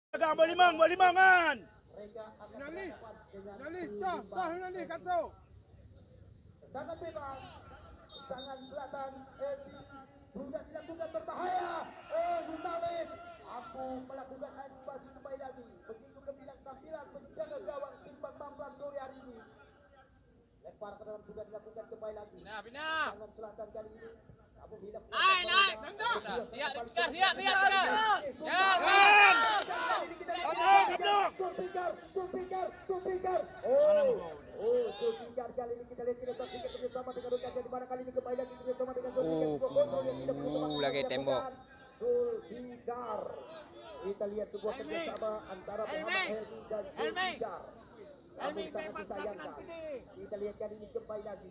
Pegang buat limang kan. Nalis, cah nalis kata. Tangan bebas, tangan selatan, sudah dilakukan berbahaya. Nalis, aku melakukan antisipasi kembali lagi. Begitu kebilang tampilan penjaga gawang Simpang Mampang sore hari ini. Lempar ke dalam sudah dilakukan kembali lagi. Tangan selatan kali ini. Naik. Siap. Tulpikar. Tulpikar kali ini kita lihat kita saksikan bersama dengan rekan di mana kali ini kembali lagi bersama dengan lagi tembok. Tulpikar. Kita lihat sebuah kerjasama antara Muhammad Helmi dan Tulpikar. Namun sangat disayangkan. Kita lihat kali ini kembali lagi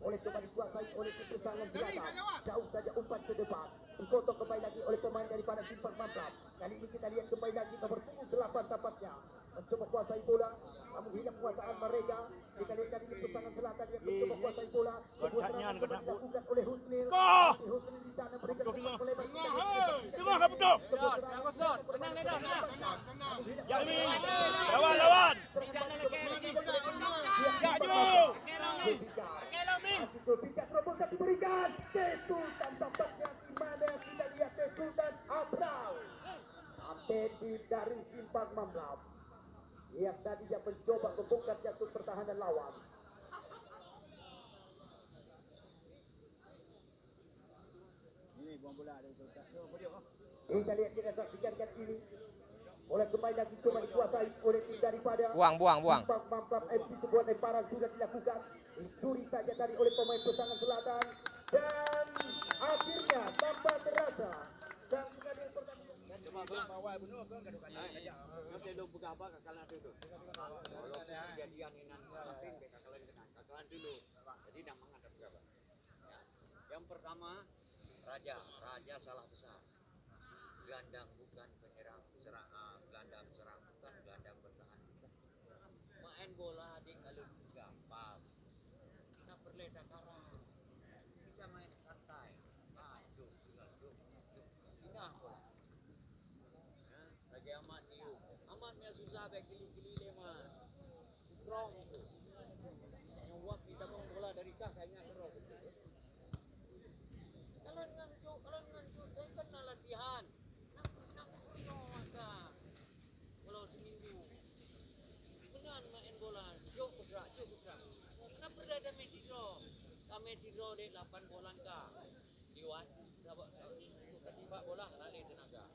oleh coba dikuasai oleh tim Pesangon Selatan. Jauh saja umpan ke depan. Dikotok kembali lagi oleh pemain daripada Simpang Mampang. Kali ini kita lihat kembali lagi nomor 8 tampaknya mencoba kuasai bola, namun hilang kuasaan mereka. Kita lihat kali ini Pesangon Selatan yang mencoba kuasai bola. Kemudian dilakukan oleh Husnil. Husnil di sana memberikan tempat melebar. Tengah ke betul. Lawan. Tulpikar terobosan diberikan. Sultan tampaknya di mana kita lihat Sultan Abral. Sampai dari Simpang Mampang. Yang tadinya mencoba membongkar jatuh pertahanan lawan. Ini buang bola ada betul. Kita lihat kita saksikan kan ini. Oleh kembali lagi cuma dikuasai oleh tim daripada Buang. Simpang Mampang FC. Sebuah lemparan sudah dilakukan. Dicuri saja tadi oleh pemain Pesangon Selatan. Dan akhirnya tanpa terasa. Dan mengambil pertandingan. Bawah benar kan gaduh-gaduh aja. Nanti dulu berapa kakalan dulu. Kalau kejadian ini nanti kakalan dulu. Jadi dah menghadap berapa. Ya. Yang pertama Raja salah besar. Gelandang bukan penyerang, gelandang serang bukan gelandang bertahan. Main bola di kalau gampang. Kita perleda karang. Bisa main santai. Duk. Indah bola. Lagi amatnya susah baik kili dia mas strong tu nyuap kita pun bola dari kakaknya terus kalau ngancuk saya kena latihan nak kalau seminggu benar main bola jok besar kenapa ada metro di 8 bola kah Iwan dapat ketiba bola lari tenaga